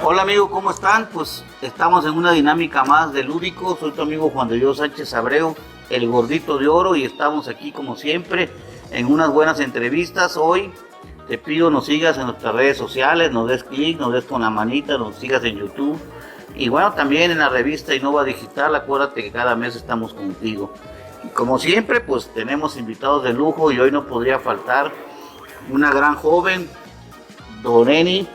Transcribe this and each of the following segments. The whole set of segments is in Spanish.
Hola amigos, ¿cómo están? Pues estamos en una dinámica más de Lúdico. Soy tu amigo Juan de Dios Sánchez Abreu, el gordito de oro, y estamos aquí como siempre en unas buenas entrevistas. Hoy te pido nos sigas en nuestras redes sociales, nos des clic, nos des con la manita, nos sigas en YouTube y bueno, también en la revista Innova Digital. Acuérdate que cada mes estamos contigo. Y como siempre, pues tenemos invitados de lujo y hoy no podría faltar una gran joven, Doreni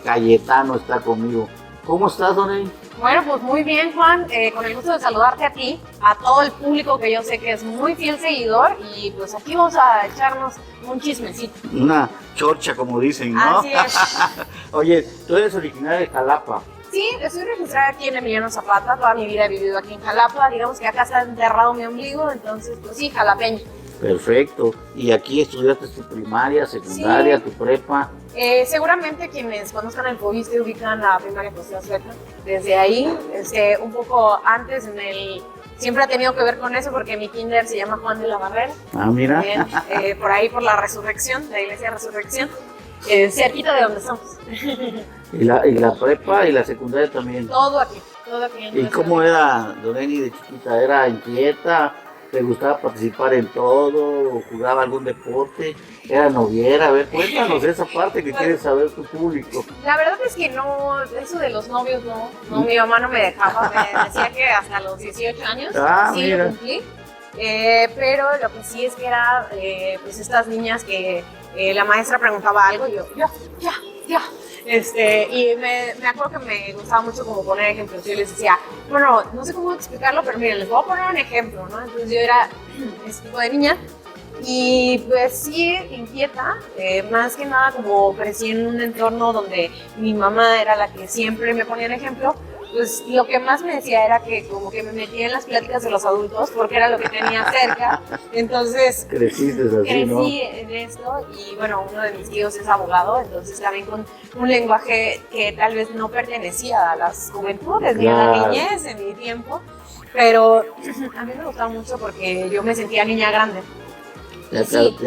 Cayetano está conmigo. ¿Cómo estás, Doreni? Bueno, pues muy bien, Juan, con el gusto de saludarte a ti, a todo el público que yo sé que es muy fiel seguidor, y pues aquí vamos a echarnos un chismecito. Una chorcha, como dicen, ¿no? Así es. Oye, tú eres originaria de Jalapa. Sí, estoy registrada aquí en Emiliano Zapata, toda mi vida he vivido aquí en Jalapa, digamos que acá está enterrado mi ombligo, entonces pues sí, jalapeño. Perfecto. ¿Y aquí estudiaste tu primaria, secundaria, Sí. tu prepa? Seguramente quienes conozcan el Fobiste ubican la primaria José Azueta. Desde ahí, un poco antes, siempre ha tenido que ver con eso porque mi kinder se llama Juan de la Barrera. Ah, mira. También, por ahí por la Resurrección, la iglesia Resurrección, cerquita de donde estamos. ¿Y la prepa y la secundaria también? Todo aquí. ¿Y cómo era Doreni de chiquita? ¿Era inquieta? ¿Te gustaba participar en todo? ¿Jugaba algún deporte? ¿Era noviera? A ver, cuéntanos esa parte que quiere saber tu público. La verdad es que no, eso de los novios no, mi mamá no me dejaba, me decía que hasta los 18 años sí mira. lo cumplí, pero lo que sí es que era, pues estas niñas que la maestra preguntaba algo y yo, ya. Y me acuerdo que me gustaba mucho como poner ejemplos. Yo les decía, bueno, no sé cómo explicarlo, pero miren, les voy a poner un ejemplo, ¿no? Entonces yo era ese tipo de niña y pues sí, inquieta, más que nada como crecí en un entorno donde mi mamá era la que siempre me ponía el ejemplo. Pues lo que más me decía era que como que me metía en las pláticas de los adultos porque era lo que tenía cerca. Entonces Creciste así, crecí, ¿no? en esto, y bueno, uno de mis tíos es abogado, entonces también con un lenguaje que tal vez no pertenecía a las juventudes ni a la niñez en mi tiempo, pero a mí me gustaba mucho porque yo me sentía niña grande. Ya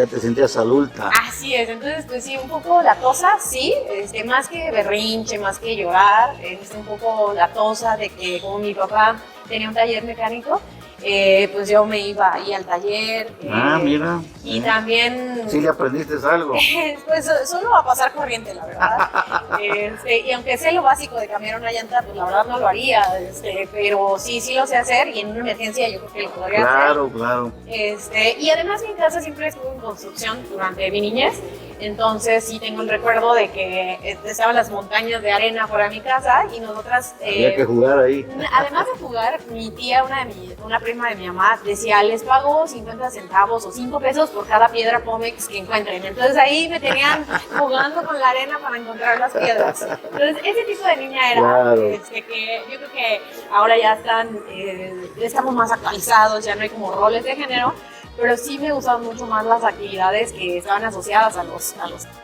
te sentías adulta. Así es, entonces pues sí, un poco latosa, sí, más que berrinche, más que llorar, un poco latosa de que como mi papá tenía un taller mecánico, pues yo me iba ahí al taller. Mira. Y también... ¿Sí le aprendiste algo? Pues solo va a pasar corriente, la verdad. Y aunque sé lo básico de cambiar una llanta, pues la verdad no lo haría, pero sí lo sé hacer, y en una emergencia yo creo que lo podría hacer. Claro. Y además mi casa siempre estuvo en construcción durante mi niñez, entonces sí tengo el recuerdo de que estaban las montañas de arena fuera de mi casa y nosotras... Había que jugar ahí. Además de jugar, mi tía, una prima de mi mamá, decía, les pago 50 centavos o 5 pesos por cada piedra Pómex que encuentren. Entonces ahí me tenían jugando con la arena para encontrar las piedras. Entonces ese tipo de niña era, Claro. Que yo creo que ahora ya estamos más actualizados, ya no hay como roles de género, pero sí me gustaban mucho más las actividades que estaban asociadas a los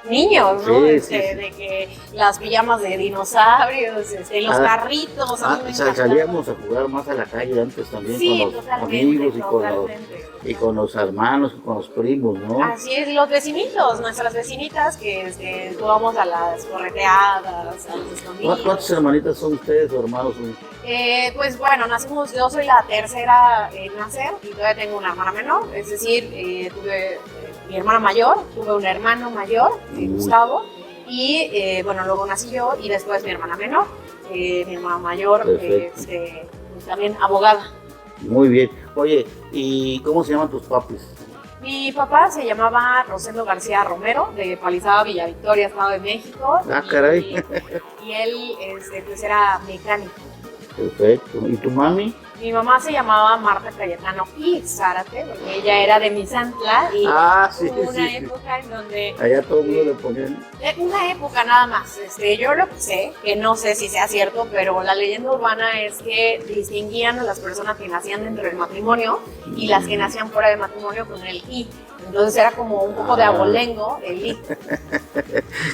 niños, ¿no? Sí. De que las pijamas de dinosaurios, los carritos. A mí me encantaban. Salíamos a jugar más a la calle antes también, Sí, con los totalmente, amigos totalmente. y con los hermanos, con los primos, ¿no? Así es, los vecinitos, nuestras vecinitas que jugábamos a las correteadas, a los escondidos. ¿Cuántas hermanitas son ustedes o hermanos son? Pues bueno, yo soy la tercera en nacer y todavía tengo una hermana menor, es decir, tuve mi hermana mayor, tuve un hermano mayor, Gustavo, y bueno, luego nací yo y después mi hermana menor, mi hermana mayor, pues también abogada. Muy bien. Oye, ¿y cómo se llaman tus papis? Mi papá se llamaba Rosendo García Romero, de Palizada, Villa Victoria, Estado de México. Caray. Y él pues era mecánico. Perfecto. ¿Y tu mami? Mi mamá se llamaba Marta Cayetano y Zárate, porque ella era de Misantla y hubo una época en donde... Allá todo el mundo le ponían... Una época nada más. Yo lo que sé, que no sé si sea cierto, pero la leyenda urbana es que distinguían a las personas que nacían dentro del matrimonio y las que nacían fuera del matrimonio con el I. Entonces era como un poco de abolengo, el Lee.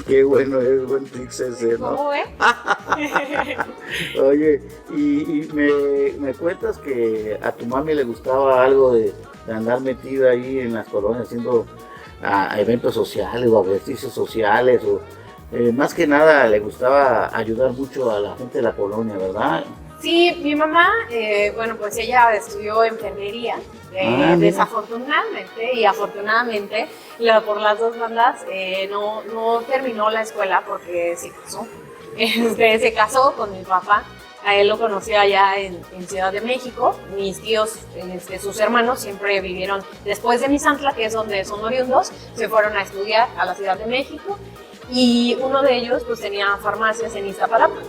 Qué bueno, es buen tricks ese, ¿no? ¿Cómo ve? Oye, y me cuentas que a tu mami le gustaba algo de andar metida ahí en las colonias haciendo eventos sociales o ejercicios sociales, o más que nada le gustaba ayudar mucho a la gente de la colonia, ¿verdad? Sí, mi mamá, bueno, pues ella estudió enfermería, desafortunadamente y afortunadamente, por las dos bandas, no terminó la escuela porque se casó. Se casó con mi papá, a él lo conocí allá en Ciudad de México. Mis tíos, sus hermanos, siempre vivieron después de Misantla, que es donde son oriundos, se fueron a estudiar a la Ciudad de México, y uno de ellos pues tenía farmacias en Iztapalapa,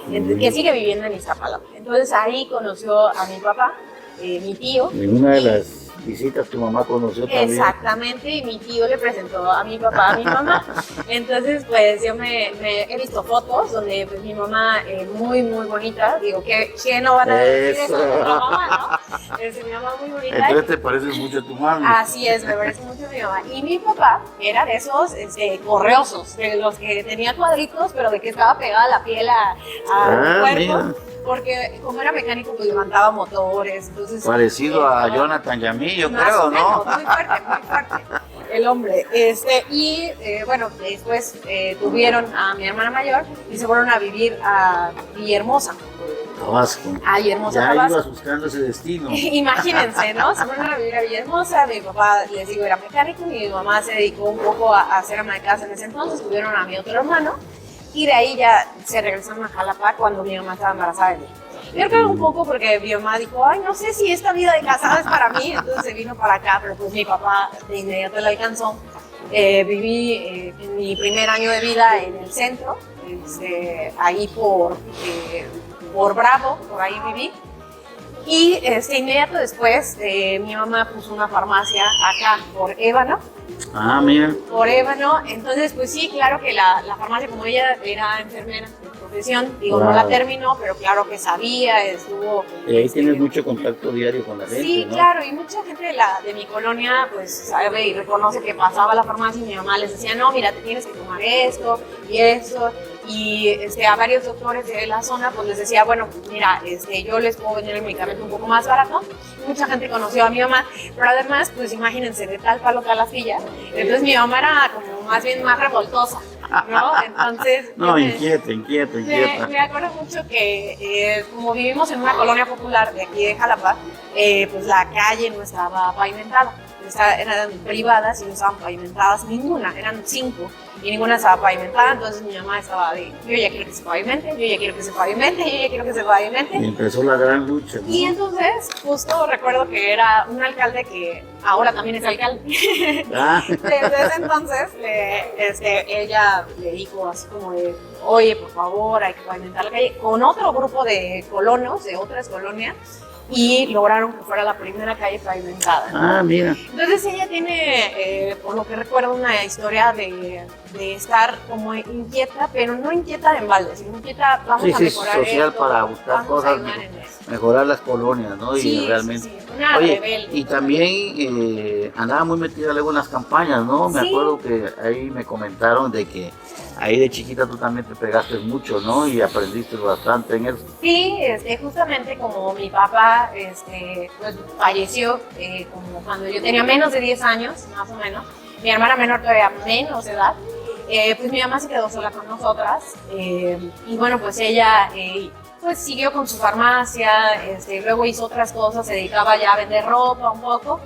que sigue viviendo en Iztapalapa. Entonces ahí conoció a mi papá, mi tío. En una de las visitas tu mamá conoció también. Exactamente, y mi tío le presentó a mi papá a mi mamá. Entonces, pues yo me he visto fotos donde pues, mi mamá muy, muy bonita. Digo, ¿qué no van a decir eso de nuestra mamá, no? Mi mamá muy bonita. Entonces te pareces mucho a tu mami. Así es, me parece mucho a mi mamá. Y mi papá era de esos correosos, de los que tenía cuadritos, pero de que estaba pegada la piel al cuerpo. Mira. Porque como era mecánico, pues levantaba motores. Entonces, parecido a Jonathan Yamil, yo creo, ¿no? Muy fuerte, el hombre. Y bueno, después tuvieron a mi hermana mayor y se fueron a vivir a Villahermosa. Tabasco. A Villahermosa, ya Tabasco. ibas buscando ese destino. Imagínense, ¿no? Se fueron a vivir a Villahermosa. Mi papá, les digo, era mecánico, y mi mamá se dedicó un poco a hacer ama de casa en ese entonces. Tuvieron a mi otro hermano. Y de ahí ya se regresaron a Jalapa cuando mi mamá estaba embarazada de mí. Yo creo un poco porque mi mamá dijo, ay, no sé si esta vida de casada es para mí, entonces se vino para acá, pero pues mi papá de inmediato la alcanzó. Viví en mi primer año de vida en el centro, ahí por Bravo, por ahí viví. Y inmediato después mi mamá puso una farmacia acá por Ébano. Ah, mira. Por Ébano. Entonces, pues sí, claro que la farmacia, como ella era enfermera de profesión, digo, no la terminó, pero claro que sabía, estuvo... Y ahí tienes mucho contacto diario con la gente, sí, ¿no? Claro, y mucha gente de mi colonia, pues, sabe y reconoce que pasaba a la farmacia y mi mamá les decía, no, mira, te tienes que tomar esto y eso. Y a varios doctores de la zona, pues les decía, bueno, mira, yo les puedo vender el medicamento un poco más barato. Mucha gente conoció a mi mamá, pero además, pues imagínense, de tal palo tal astilla. Entonces mi mamá era como más bien más revoltosa, ¿no? Entonces... no, inquieta. Me acuerdo mucho que como vivimos en una colonia popular de aquí de Jalapa, pues la calle no estaba pavimentada. Eran privadas y no estaban pavimentadas ninguna, eran 5 y ninguna estaba pavimentada. Entonces mi mamá estaba de, yo ya quiero que se pavimente, yo ya quiero que se pavimente, yo ya quiero que se pavimente. Y empezó la gran lucha, ¿no? Y entonces justo recuerdo que era un alcalde que ahora también es alcalde. Desde ese entonces ella le dijo así como de, oye, por favor, hay que pavimentar la calle, con otro grupo de colonos de otras colonias. Y lograron que fuera la primera calle pavimentada. Ah, mira. Entonces ella tiene, por lo que recuerdo, una historia de estar como inquieta, pero no inquieta de embalde, sino inquieta, vamos a mejorar social esto, para buscar cosas, mejorar las colonias, ¿no? Sí, y realmente. Sí, una oye, rebelde. Y también andaba muy metida luego en las campañas, ¿no? Me acuerdo que ahí me comentaron de que ahí de chiquita tú también te pegaste mucho, ¿no? Y aprendiste bastante en eso. Sí, justamente como mi papá pues, falleció como cuando yo tenía menos de 10 años, más o menos, mi hermana menor todavía menos de edad, pues mi mamá se quedó sola con nosotras, y bueno, pues ella pues siguió con su farmacia, luego hizo otras cosas, se dedicaba ya a vender ropa un poco,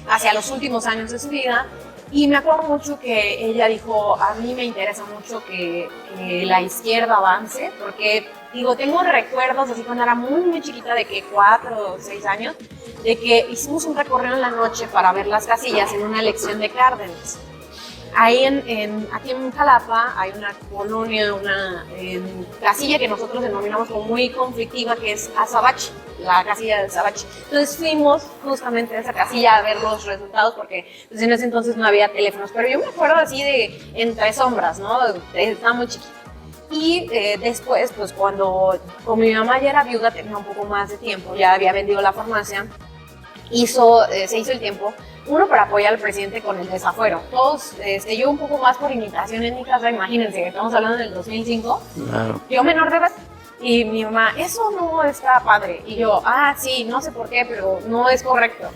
hacia los últimos años de su vida. Y me acuerdo mucho que ella dijo, a mí me interesa mucho que la izquierda avance, porque, digo, tengo recuerdos así cuando era muy, muy chiquita, de que 4 o 6 años, de que hicimos un recorrido en la noche para ver las casillas en una elección de Cárdenas. Ahí aquí en Jalapa hay una colonia, una casilla que nosotros denominamos como muy conflictiva, que es Azabache, la casilla de Azabache. Entonces fuimos justamente a esa casilla a ver los resultados, porque pues, en ese entonces no había teléfonos, pero yo me acuerdo así de entre sombras, ¿no? Estaba muy chiquita. Y después, pues cuando como mi mamá ya era viuda, tenía un poco más de tiempo, ya había vendido la farmacia, se hizo el tiempo Uno, para apoyar al presidente con el desafuero. Todos, yo un poco más por imitación en mi casa, imagínense que estamos hablando del 2005. Claro. Yo menor de edad. Y mi mamá, eso no está padre. Y yo, sí, no sé por qué, pero no es correcto.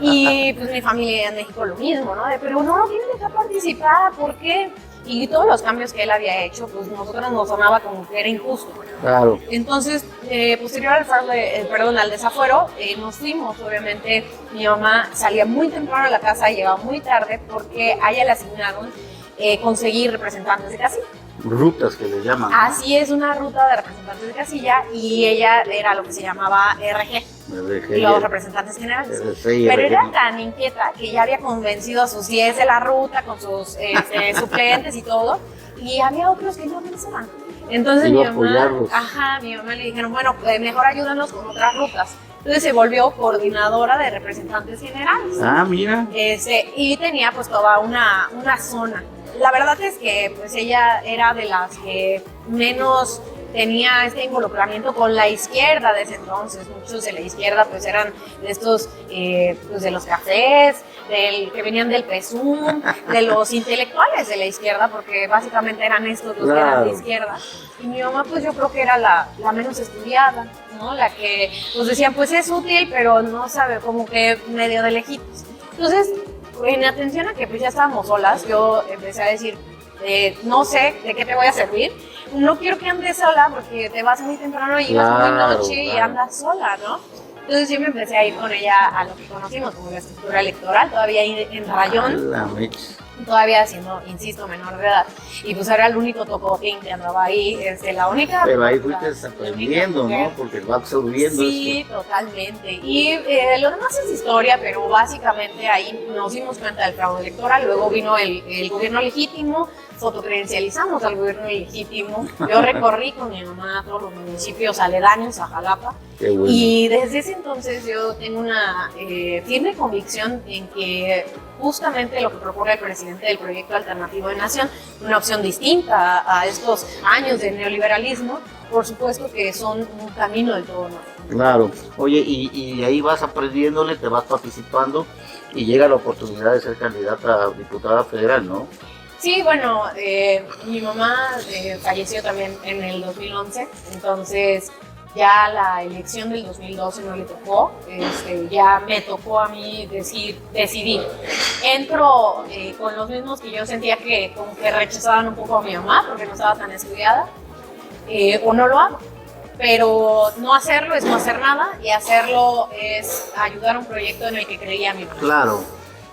Y pues mi familia en México lo mismo, ¿no? Pero no lo quieren dejar participar, ¿por qué? Y todos los cambios que él había hecho, pues nosotros nos sonaba como que era injusto. Claro. Entonces, posterior al desafuero, nos fuimos. Obviamente, mi mamá salía muy temprano de la casa y llegaba muy tarde porque a ella le asignaron conseguir representantes de casilla. Rutas que le llaman, ¿no? Así es, una ruta de representantes de casilla, y ella era lo que se llamaba RG, los representantes generales. Pero era tan inquieta que ya había convencido a sus 10 de la ruta con sus suplentes y todo, y había otros que no pensaban. Entonces mi mamá le dijeron, bueno, mejor ayúdanos con otras rutas. Entonces se volvió coordinadora de representantes generales. Mira. Y tenía pues toda una zona. La verdad es que pues ella era de las que menos tenía este involucramiento con la izquierda de ese entonces. Muchos de la izquierda pues eran de estos, pues de los cafés, que venían del PSUM, de los intelectuales de la izquierda, porque básicamente eran estos los que eran de izquierda. Y mi mamá pues yo creo que era la menos estudiada, ¿no? La que pues decían pues es útil, pero no sabe, como que medio de lejitos. Entonces, en atención a que pues ya estábamos solas, yo empecé a decir, no sé de qué te voy a servir, no quiero que andes sola porque te vas muy temprano y llegas muy noche y andas sola, ¿no? Entonces yo me empecé a ir con ella a lo que conocimos como la estructura electoral, todavía en Rayón, todavía siendo, insisto, menor de edad. Y pues era el único topotín que andaba ahí, la única. Pero ahí fuiste aprendiendo, ¿no? Porque va absorbiendo. Sí, esto. Totalmente. Y lo demás es historia, pero básicamente ahí nos dimos cuenta del fraude electoral. Luego vino el gobierno legítimo, fotocredencializamos al gobierno legítimo. Yo recorrí con mi mamá todos los municipios aledaños a Jalapa. Qué bueno. Y desde ese entonces yo tengo una firme convicción en que justamente lo que propone el presidente del Proyecto Alternativo de Nación, una opción distinta a estos años de neoliberalismo, por supuesto que son un camino del todo nuevo. Claro. Oye, y ahí vas aprendiéndole, te vas participando y llega la oportunidad de ser candidata a diputada federal, ¿no? Sí, bueno, mi mamá falleció también en el 2011, entonces ya la elección del 2012 no le tocó, ya me tocó a mí decidir. Entro con los mismos que yo sentía que como que rechazaban un poco a mi mamá porque no estaba tan estudiada, o no lo hago. Pero no hacerlo es no hacer nada, y hacerlo es ayudar a un proyecto en el que creía mi mamá. Claro.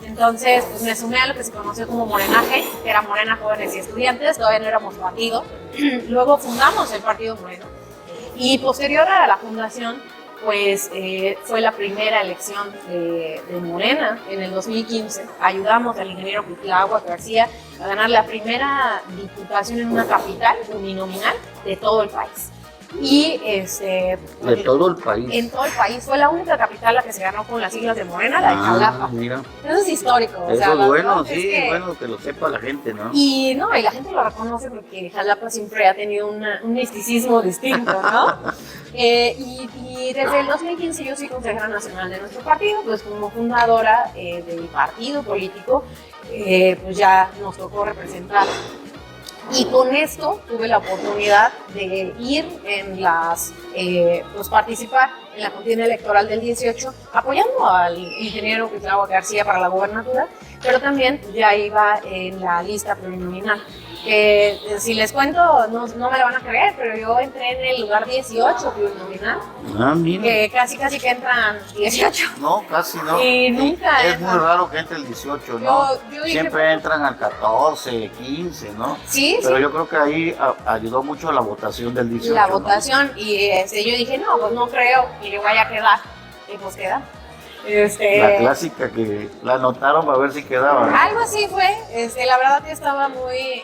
Entonces, pues me sumé a lo que se conoció como Morenaje, que era Morena Jóvenes y Estudiantes, todavía no éramos partido. Luego fundamos el Partido Moreno. Y posterior a la fundación, pues fue la primera elección de Morena en el 2015. Ayudamos al ingeniero Cuitláhuac García a ganar la primera diputación en una capital uninominal de todo el país. Y de todo el país. En todo el país. Fue la única capital la que se ganó con las siglas de Morena, la de Jalapa. Mira. Eso es histórico. Eso es bueno, sí, es bueno que lo sepa la gente, ¿no? Y la gente lo reconoce porque Jalapa siempre ha tenido un misticismo distinto, ¿no? Y desde el 2015 yo soy consejera nacional de nuestro partido, pues como fundadora del partido político, pues ya nos tocó representar. Y con esto tuve la oportunidad de ir en pues participar en la contienda electoral del 18, apoyando al ingeniero Cuitláhuac García para la gobernatura, pero también ya iba en la lista plurinominal. Que si les cuento, no me lo van a creer, pero yo entré en el lugar 18 plurinominal. Mira. Que casi que entran 18. No, casi no. Y nunca es muy raro que entre el 18, ¿no? Yo siempre entran al 14, 15, ¿no? Sí, pero sí. Yo creo que ahí ayudó mucho la votación del 18. La votación, ¿no? Y yo dije, no, pues no creo que le vaya a quedar. Y pues queda. La clásica que la anotaron para ver si quedaba, ¿no? Algo así fue. La verdad yo estaba muy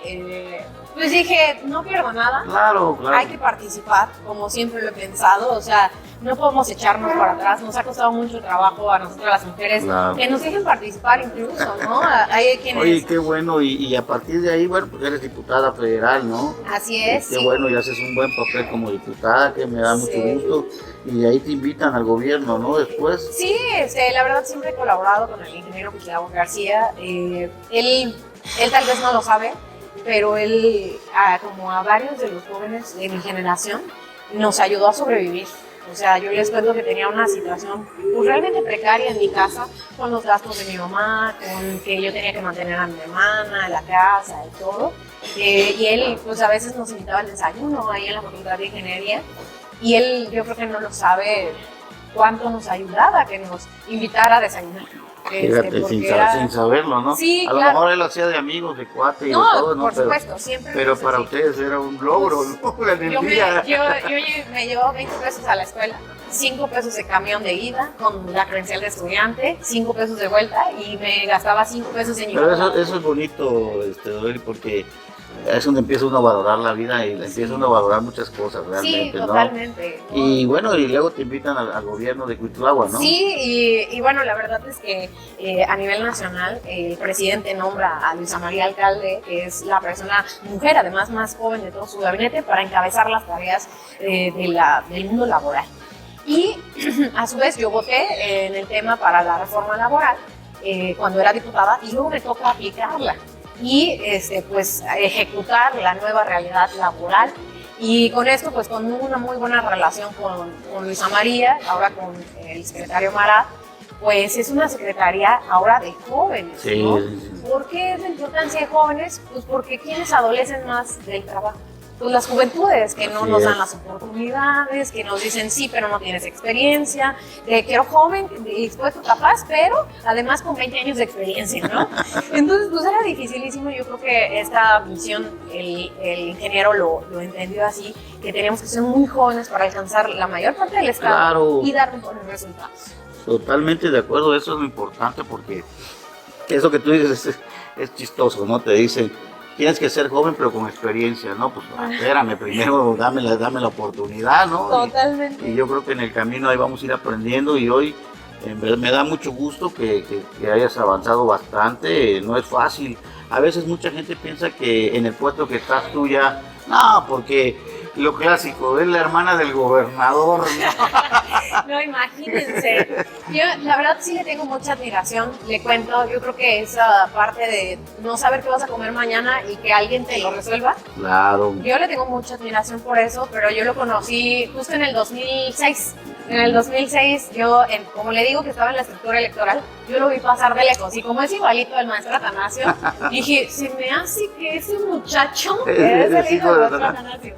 Pues dije, no pierdo nada. Claro, claro. Hay que participar, como siempre lo he pensado, o sea, no podemos echarnos para atrás, nos ha costado mucho trabajo a nosotros las mujeres, Claro. que nos dejen participar incluso, ¿no? Hay quienes... Oye, qué bueno, y a partir de ahí, bueno, pues eres diputada federal, ¿no? Así es, Qué sí. bueno, y haces un buen papel como diputada, que me da mucho Sí. gusto, y de ahí te invitan al gobierno, ¿no? Después. Sí, la verdad siempre he colaborado con el ingeniero Gustavo García, él tal vez no lo sabe, pero él, como a varios de los jóvenes de mi generación, nos ayudó a sobrevivir. O sea, yo les cuento que tenía una situación pues, realmente precaria en mi casa, con los gastos de mi mamá, con que yo tenía que mantener a mi hermana, la casa y todo. Y él, pues a veces nos invitaba al desayuno ahí en la Facultad de Ingeniería. Y él, yo creo que no lo sabe cuánto nos ayudaba que nos invitara a desayunar. Fíjate, sin saberlo, ¿no? Sí, a lo claro. mejor él hacía de amigos, de cuate y No, de todo, ¿no? por Pero, supuesto, siempre. pero fue para así. ustedes era un logro, ¿no? En Yo el me, día. yo me llevaba 20 pesos a la escuela, 5 pesos de camión de ida con la credencial de estudiante, 5 pesos de vuelta y me gastaba 5 pesos en Pero llevar. eso es bonito, Doreli, porque es donde empieza uno a valorar la vida y empieza uno a valorar muchas cosas Sí, realmente, ¿no? totalmente. Y bueno, y luego te invitan al gobierno de Cuitlahua, ¿no? Sí, y bueno, la verdad es que a nivel nacional el presidente nombra a Luisa María Alcalde, que es la persona, mujer además más joven de todo su gabinete, para encabezar las tareas del mundo laboral. Y a su vez yo voté en el tema para la reforma laboral cuando era diputada y luego me toca aplicarla y pues ejecutar la nueva realidad laboral. Y con esto, pues con una muy buena relación con Luisa María, ahora con el secretario Marat, pues es una secretaría ahora de jóvenes, Sí, ¿no? sí, sí. ¿Por qué es la importancia de jóvenes? Pues porque ¿quiénes adolecen más del trabajo? Pues las juventudes que no Así nos es. dan las oportunidades, que nos dicen sí, pero no tienes experiencia, quiero joven, dispuesto, capaz, pero además con 20 años de experiencia, ¿no? Entonces, pues era dificilísimo. Yo creo que esta visión, el ingeniero lo entendió así, que teníamos que ser muy jóvenes para alcanzar la mayor parte del estado Claro. y dar mejores resultados. Totalmente de acuerdo, eso es lo importante porque eso que tú dices es chistoso, ¿no? Te dicen, tienes que ser joven pero con experiencia, ¿no? Pues espérame, primero dame la oportunidad, ¿no? Totalmente. Y yo creo que en el camino ahí vamos a ir aprendiendo y hoy en verdad me da mucho gusto que hayas avanzado bastante, no es fácil. A veces mucha gente piensa que en el puesto que estás tú ya, no, porque lo clásico, es la hermana del gobernador, ¿no? No, imagínense. Yo, la verdad, sí le tengo mucha admiración. Le cuento, yo creo que esa parte de no saber qué vas a comer mañana y que alguien te lo resuelva, Claro. yo le tengo mucha admiración por eso, pero yo lo conocí justo en el 2006. En el 2006, yo, como le digo que estaba en la estructura electoral, yo lo vi pasar de lejos. Y como es igualito al maestro Atanasio, dije, se me hace que ese muchacho es el hijo del maestro Atanasio.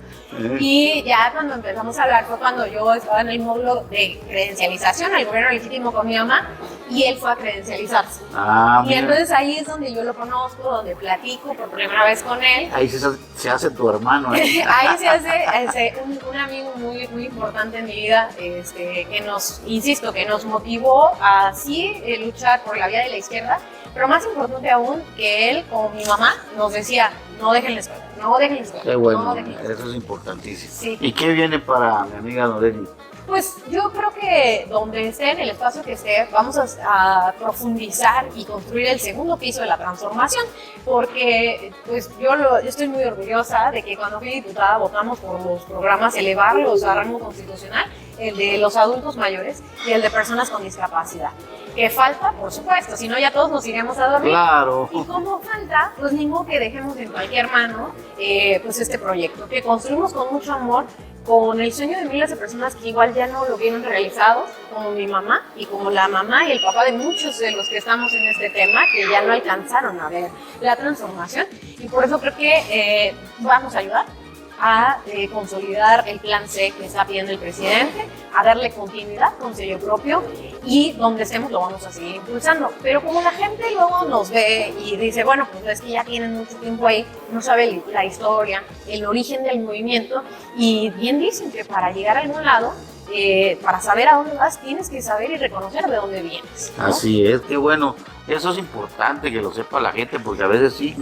Y ya cuando empezamos a hablar fue cuando yo estaba en el módulo de credencialización al gobierno legítimo con mi mamá y él fue a credencializarse. Ah, Y mira. entonces ahí es donde yo lo conozco, donde platico por primera vez con él. Ahí se hace tu hermano, ¿eh? Ahí se hace un amigo muy, muy importante en mi vida, que nos, insisto, que nos motivó a sí luchar por la vía de la izquierda, pero más importante aún que él, como mi mamá, nos decía, no dejen la escuela, no dejen la escuela. Qué bueno, no dejen la escuela. eso es importantísimo. Sí. ¿Y qué viene para mi amiga Doreli? Pues yo creo que donde esté, en el espacio que esté, vamos a profundizar y construir el segundo piso de la transformación, porque pues yo estoy muy orgullosa de que cuando fui diputada votamos por los programas, elevarlos a rango constitucional, el de los adultos mayores y el de personas con discapacidad. ¿Qué falta? Por supuesto, si no ya todos nos iremos a dormir. Claro. Y como falta, pues ni modo que dejemos en cualquier mano pues este proyecto, que construimos con mucho amor, con el sueño de miles de personas que igual ya no lo vieron realizado, como mi mamá y como la mamá y el papá de muchos de los que estamos en este tema, que ya no alcanzaron a ver la transformación. Y por eso creo que vamos a ayudar a consolidar el plan C que está pidiendo el presidente, a darle continuidad con sello propio y donde estemos lo vamos a seguir impulsando. Pero como la gente luego nos ve y dice, bueno, pues es que ya tienen mucho tiempo ahí, no sabe la historia, el origen del movimiento y bien dicen que para llegar a algún lado para saber a dónde vas tienes que saber y reconocer de dónde vienes, ¿no? Así es, que bueno, eso es importante que lo sepa la gente, porque a veces sí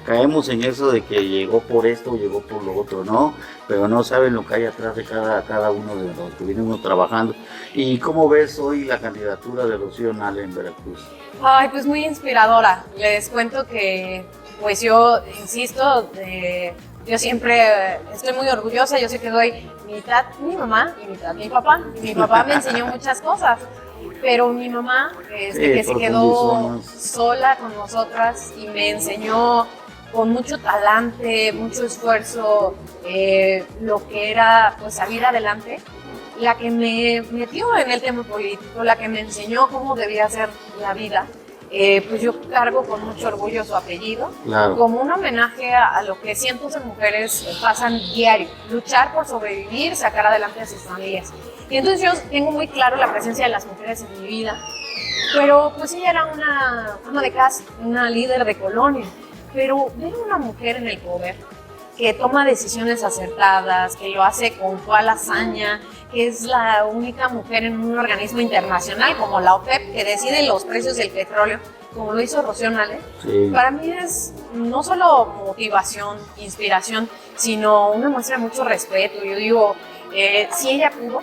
caemos en eso de que llegó por esto o llegó por lo otro, ¿no? Pero no saben lo que hay atrás de cada uno de los que venimos trabajando. ¿Y cómo ves hoy la candidatura de Rocío Nale en Veracruz? Ay, pues muy inspiradora. Les cuento que, pues yo insisto, yo siempre estoy muy orgullosa. Yo sé que doy mitad mi mamá y mitad mi papá. Mi papá me enseñó muchas cosas, pero mi mamá, que se quedó sola con nosotras y me enseñó con mucho talante, mucho esfuerzo, lo que era pues salir adelante. La que me metió en el tema político, la que me enseñó cómo debía ser la vida, pues yo cargo con mucho orgullo su apellido, claro, como un homenaje a lo que cientos de mujeres pasan diario, luchar por sobrevivir, sacar adelante a sus familias. Y entonces yo tengo muy claro la presencia de las mujeres en mi vida, pero pues ella era una ama de casa, una líder de colonia, pero ver a una mujer en el poder que toma decisiones acertadas, que lo hace con toda la hazaña, que es la única mujer en un organismo internacional como la OPEP que decide los precios del petróleo, como lo hizo Rocío Nale, sí. Para mí es no solo motivación, inspiración, sino una muestra de mucho respeto. Yo digo, si ella pudo,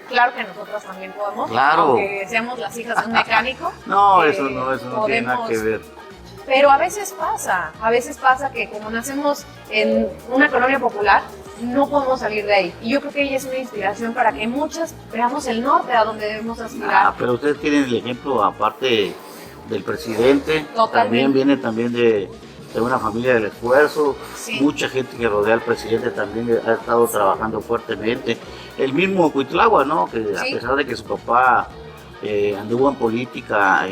claro que nosotros también podemos, claro, aunque seamos las hijas de un mecánico. No, eso no tiene nada que ver. Pero a veces pasa que como nacemos en una colonia popular, no podemos salir de ahí. Y yo creo que ella es una inspiración para que muchas veamos el norte a donde debemos aspirar. Pero ustedes tienen el ejemplo, aparte del presidente, Totalmente. también de una familia del esfuerzo, sí. Mucha gente que rodea al presidente también ha estado trabajando fuertemente. El mismo Cuitlahua, ¿no? Que sí. A pesar de que su papá anduvo en política,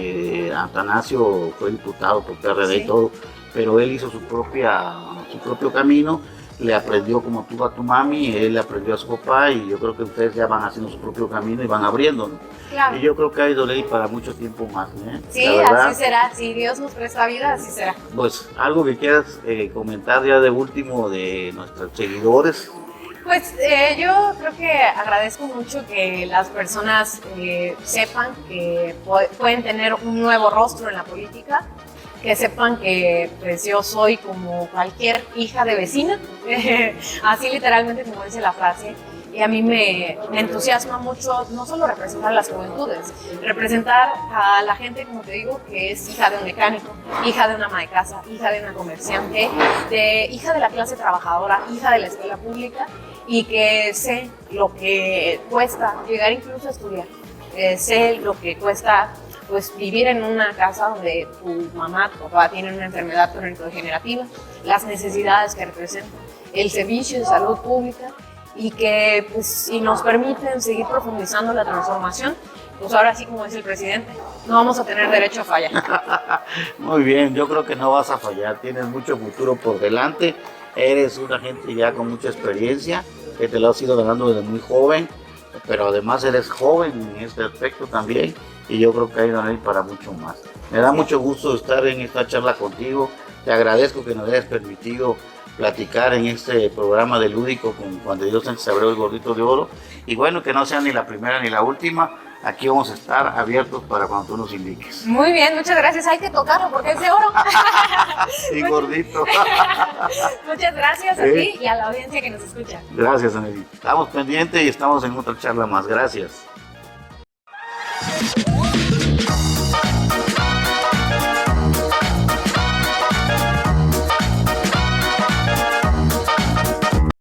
Atanasio fue diputado por PRD, sí. Y todo, pero él hizo su propio camino, le aprendió como tú a tu mami, él le aprendió a su papá, y yo creo que ustedes ya van haciendo su propio camino y van abriendo, ¿no? Claro. Y yo creo que hay ley para mucho tiempo más, ¿eh? Sí, así será, si Dios nos presta vida, así será. Pues algo que quieras comentar ya de último de nuestros seguidores. Pues yo creo que agradezco mucho que las personas sepan que pueden tener un nuevo rostro en la política, que sepan que pues, yo soy como cualquier hija de vecina, así literalmente como dice la frase, y a mí me entusiasma mucho no solo representar a las juventudes, representar a la gente, como te digo, que es hija de un mecánico, hija de una ama de casa, hija de una comerciante, hija de la clase trabajadora, hija de la escuela pública, y que sé lo que cuesta llegar incluso a estudiar, sé lo que cuesta pues vivir en una casa donde tu mamá, tu papá tienen una enfermedad crónico-degenerativa, las necesidades que representan, el servicio de salud pública, y que pues, si nos permiten seguir profundizando la transformación, pues ahora sí, como dice el presidente, no vamos a tener derecho a fallar. Muy bien, yo creo que no vas a fallar, tienes mucho futuro por delante, eres una gente ya con mucha experiencia, que te lo has ido ganando desde muy joven, pero además eres joven en este aspecto también, y yo creo que hay para mucho más. Me da mucho gusto estar en esta charla contigo, te agradezco que nos hayas permitido platicar en este programa de Lúdico con Juan de Dios Sánchez Abreu, el Gordito de Oro, y bueno, que no sea ni la primera ni la última, aquí vamos a estar abiertos para cuando tú nos indiques. Muy bien, muchas gracias, hay que tocarlo porque es de oro. Sí, gordito. Muchas gracias a ti y a la audiencia que nos escucha. Gracias, Anely. Estamos pendientes y estamos en otra charla más, gracias.